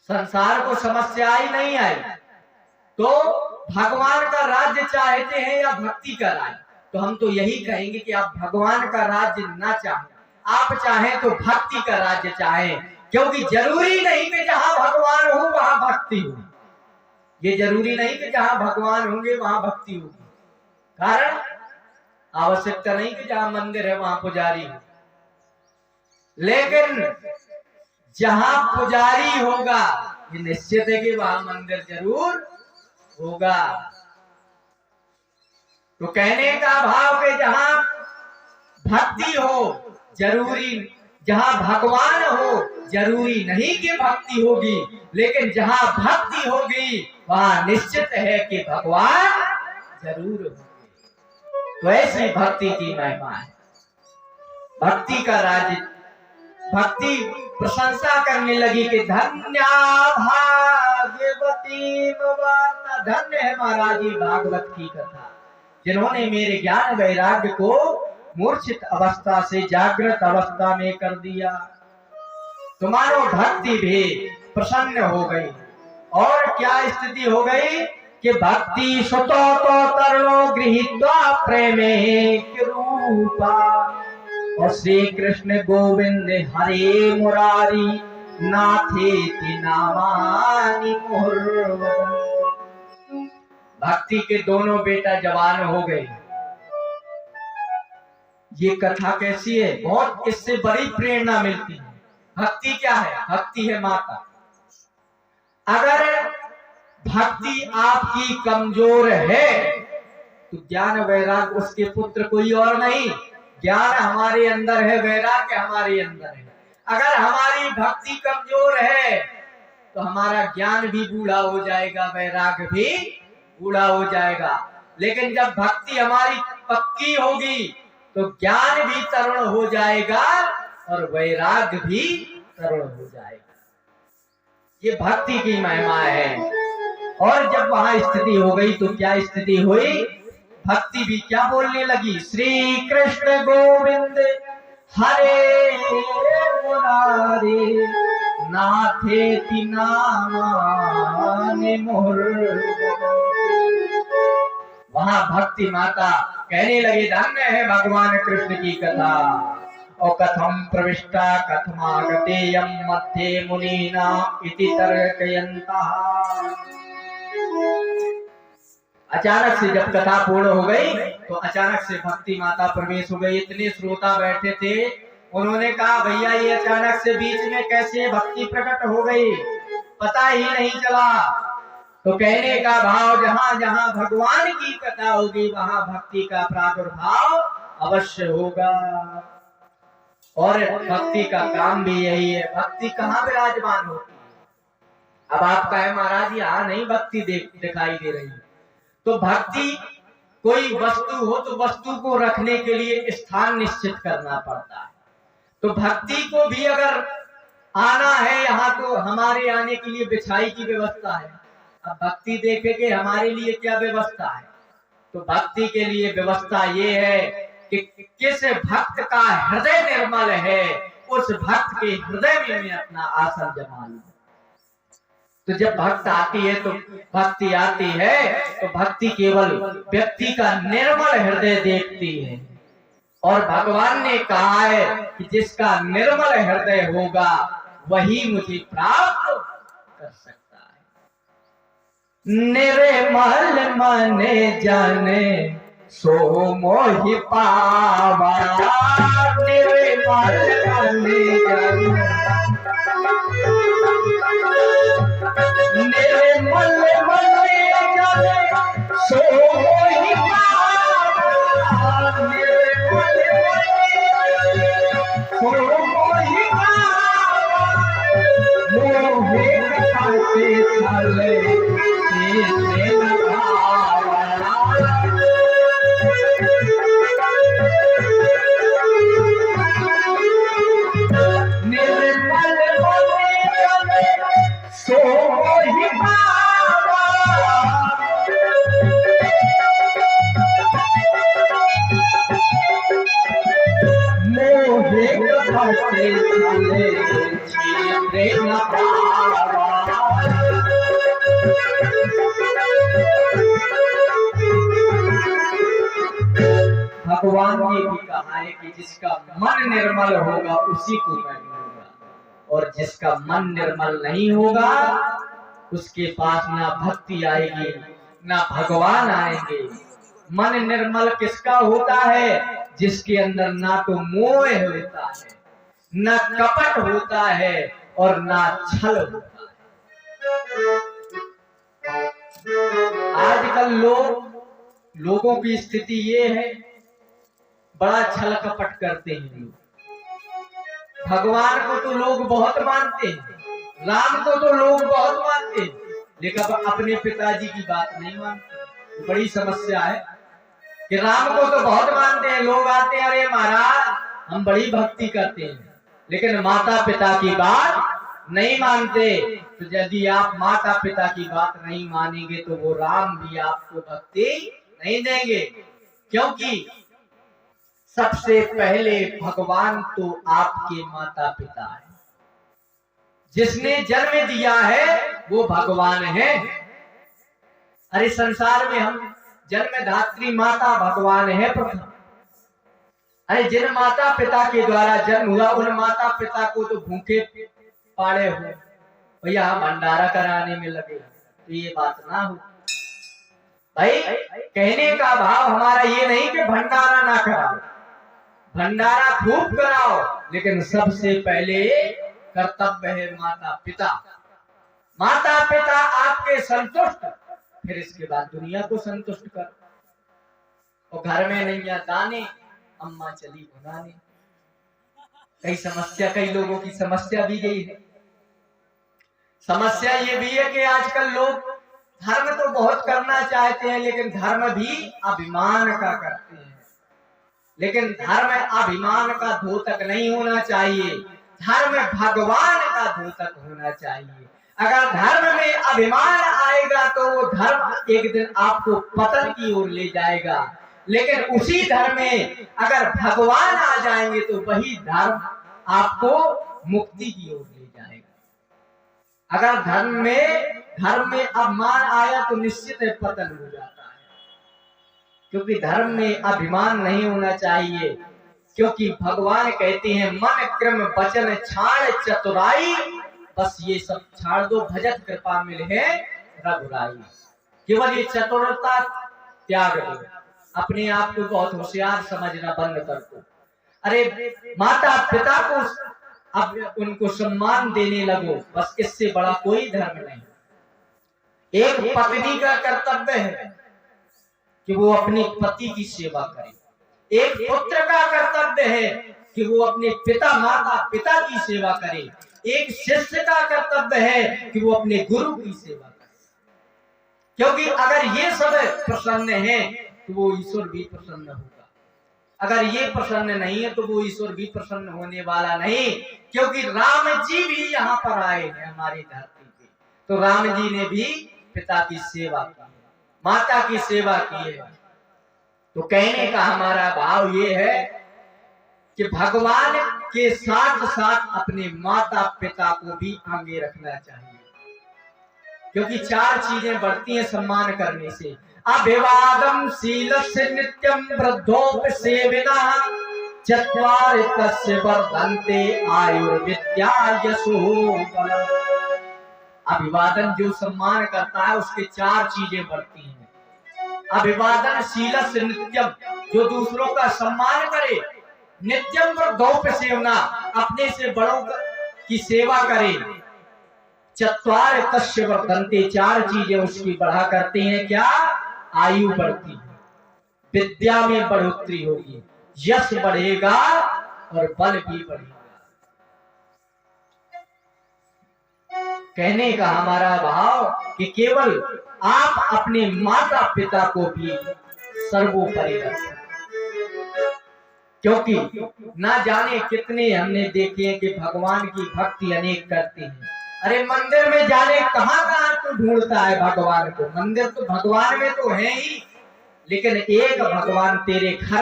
संसार को समस्या ही नहीं आई, तो भगवान का राज्य चाहते हैं या भक्ति का राज्य? तो हम तो यही कहेंगे कि आप भगवान का राज्य ना चाहें, आप चाहें तो भक्ति का राज्य चाहें, क्योंकि जरूरी नहीं कि जहां भगवान हो वहां भक्ति हो। ये जरूरी नहीं कि जहां भगवान होंगे वहां भक्ति होगी। कारण आवश्यकता नहीं कि जहां मंदिर है वहां पुजारी हो, लेकिन जहां पुजारी होगा ये निश्चित है कि वहां मंदिर जरूर होगा। तो कहने का भाव कि जहां भक्ति हो जरूरी, जहां भगवान हो जरूरी नहीं कि भक्ति होगी, लेकिन जहां भक्ति होगी वहां निश्चित है कि भगवान जरूर होंगे। तो ऐसी भक्ति की महिमा है। भक्ति का राज्य, भक्ति प्रशंसा करने लगी कि धन्या भागवती माता, धन्य है महाराज जी भागवत की कथा, जिन्होंने मेरे ज्ञान वैराग्य को मूर्छित अवस्था से जागृत अवस्था में कर दिया। तुम्हारो भक्ति भी प्रसन्न हो गई। और क्या स्थिति हो गई कि भक्ति सुतो तो तरुणो गृहीत्वा प्रेमे रूपा, और श्री कृष्ण गोविंद हरे मुरारी नाथेति नामानि मुहुर्मुहुः। भक्ति के दोनों बेटा जवान हो गए। ये कथा कैसी है? बहुत इससे बड़ी प्रेरणा मिलती है। भक्ति क्या है? भक्ति है माता। अगर भक्ति आपकी कमजोर है तो ज्ञान वैराग उसके पुत्र कोई और नहीं। ज्ञान हमारे अंदर है, वैराग्य हमारे अंदर है। अगर हमारी भक्ति कमजोर है तो हमारा ज्ञान भी बूढ़ा हो जाएगा, वैराग्य भी बूढ़ा हो जाएगा। लेकिन जब भक्ति हमारी पक्की होगी तो ज्ञान भी तरुण हो जाएगा और वैराग्य भी तरुण हो जाएगा। ये भक्ति की महिमा है। और जब वहां स्थिति हो गई तो क्या स्थिति हुई? भक्ति भी क्या बोलने लगी? श्री कृष्ण गोविंद हरे मुरारी नाथेति नामानि मुहुर्मुहुः। वहां भक्ति माता कहने लगी धन्य है भगवान कृष्ण की कथा। और कथम प्रविष्टा कथमागतेयं मध्ये मुनीना इति तर्कयन्तः। अचानक से जब कथा पूर्ण हो गई तो अचानक से भक्ति माता प्रवेश हो गई। इतने श्रोता बैठे थे, उन्होंने कहा भैया ये अचानक से बीच में कैसे भक्ति प्रकट हो गई, पता ही नहीं चला। तो कहने का भाव जहां जहां भगवान की कथा होगी वहां भक्ति का प्रादुर्भाव अवश्य होगा। और भक्ति का काम भी यही है। भक्ति कहाँ विराजमान होती है? अब आप कहे महाराज यहाँ नहीं भक्ति दिखाई दे रही है। तो भक्ति कोई वस्तु हो तो वस्तु को रखने के लिए स्थान निश्चित करना पड़ता है। तो भक्ति को भी अगर आना है यहाँ तो हमारे आने के लिए बिछाई की व्यवस्था है। अब भक्ति देखेंगे हमारे लिए क्या व्यवस्था है? तो भक्ति के लिए व्यवस्था ये है कि किस भक्त का हृदय निर्मल है उस भक्त के हृदय में मैं अपना आसन जमा लूं। तो जब भक्त आती है तो भक्ति आती है तो भक्ति केवल व्यक्ति का निर्मल हृदय देखती है। और भगवान ने कहा है कि जिसका निर्मल हृदय होगा वही मुझे प्राप्त कर सकता है। निर्मल मन जाने सो मोहि पावा, निर्मल मन जाने निर्मल मन जाने सो मोहि पावा, निर्मल सो मोहि पावा, मोहे खाते चले भगवान ने भी कहा है कि जिसका मन निर्मल होगा उसी को मैं मिलूंगा, और जिसका मन निर्मल नहीं होगा उसके पास ना भक्ति आएगी ना भगवान आएंगे। मन निर्मल किसका होता है? जिसके अंदर ना तो मोह होता है, ना कपट होता है और ना छल होता है। आजकल लोगों की स्थिति ये है, बड़ा छल कपट करते हैं लोग। भगवान को तो लोग बहुत मानते हैं, राम को तो लोग बहुत मानते हैं, लेकिन अपने पिताजी की बात नहीं मानते। बड़ी समस्या है कि राम को तो बहुत मानते हैं लोग, आते हैं अरे महाराज हम बड़ी भक्ति करते हैं, लेकिन माता पिता की बात नहीं मानते। तो यदि आप माता पिता की बात नहीं मानेंगे तो वो राम भी आपको भक्ति नहीं देंगे, क्योंकि सबसे पहले भगवान तो आपके माता पिता है। जिसने जन्म दिया है वो भगवान है। अरे संसार में हम जन्मदात्री माता भगवान है प्रथम। अरे जिन माता पिता के द्वारा जन्म हुआ उन माता पिता को तो भूखे पाड़े हो, भैया हम भंडारा कराने में लगे, तो ये बात ना हो भाई। कहने का भाव हमारा ये नहीं कि भंडारा ना कराओ, भंडारा खूब कराओ, लेकिन सबसे पहले कर्तव्य है माता पिता। माता पिता आपके संतुष्ट, फिर इसके बाद दुनिया को संतुष्ट कर। और घर में नैया दाने, अम्मा चली भुनाने। कई लोगों की समस्या भी गई है। समस्या ये भी है कि आजकल लोग धर्म तो बहुत करना चाहते हैं, लेकिन धर्म भी अभिमान का करते हैं। लेकिन धर्म अभिमान का द्योतक नहीं होना चाहिए, धर्म भगवान का द्योतक होना चाहिए। अगर धर्म में अभिमान आएगा तो वो धर्म एक दिन आपको पतन की ओर ले जाएगा, लेकिन उसी धर्म में अगर भगवान आ जाएंगे तो वही धर्म आपको मुक्ति की ओर ले जाएगा। अगर धर्म में अभिमान आया तो निश्चित है पतन हो जाता है, क्योंकि धर्म में अभिमान नहीं होना चाहिए। क्योंकि भगवान कहते हैं मन क्रम वचन छाड़ चतुराई, बस ये सब छाड़ दो, भजत कृपा मिल है रघुराई। केवल ये चतुरता त्याग दो, अपने आप को बहुत होशियार समझना बंद कर दो। अरे माता पिता को अब उनको सम्मान देने लगो, बस इससे बड़ा कोई धर्म नहीं। एक पत्नी का कर्तव्य है कि वो अपने पति की सेवा करे, एक पुत्र का कर्तव्य है कि वो अपने पिता माता पिता की सेवा करे, एक शिष्य का कर्तव्य है कि वो अपने गुरु की सेवा करे। क्योंकि अगर ये सब प्रसन्न है तो वो ईश्वर भी प्रसन्न होगा, अगर ये प्रसन्न नहीं है तो वो ईश्वर भी प्रसन्न होने वाला नहीं। क्योंकि राम जी भी यहाँ पर आए हैं हमारी धरती पे, तो राम जी ने भी पिता की सेवा की, माता की सेवा की है। तो कहने का हमारा भाव ये है कि भगवान के साथ साथ अपने माता पिता को भी आगे रखना चाहिए, क्योंकि चार चीजें बढ़ती हैं सम्मान करने से। अभिवादन शीलस्य नित्यं वृद्धोपसेविनः, चत्वारि तस्य वर्धन्ते आयुर्विद्या यशो बलम्। अभिवादन जो सम्मान करता है उसके चार चीजें बढ़ती हैं। अभिवादन शीलस्य नित्यम, जो दूसरों का सम्मान करे, नित्यम वृद्धोपसेवना, अपने से बड़ों की सेवा करे, चत्वारि तस्य वर्धन्ते, चार चीजें उसकी बढ़ा करते हैं। क्या? आयु बढ़ती है, विद्या में बढ़ोतरी होगी, यश बढ़ेगा और बल भी बढ़ेगा। कहने का हमारा भाव कि केवल आप अपने माता पिता को भी सर्वोपरि रखें, क्योंकि ना जाने कितने हमने देखे हैं कि भगवान की भक्ति अनेक करते हैं। अरे मंदिर में जाने कहां तो ढूंढता है भगवान को, मंदिर तो भगवान में तो है ही, लेकिन एक भगवान तेरे घर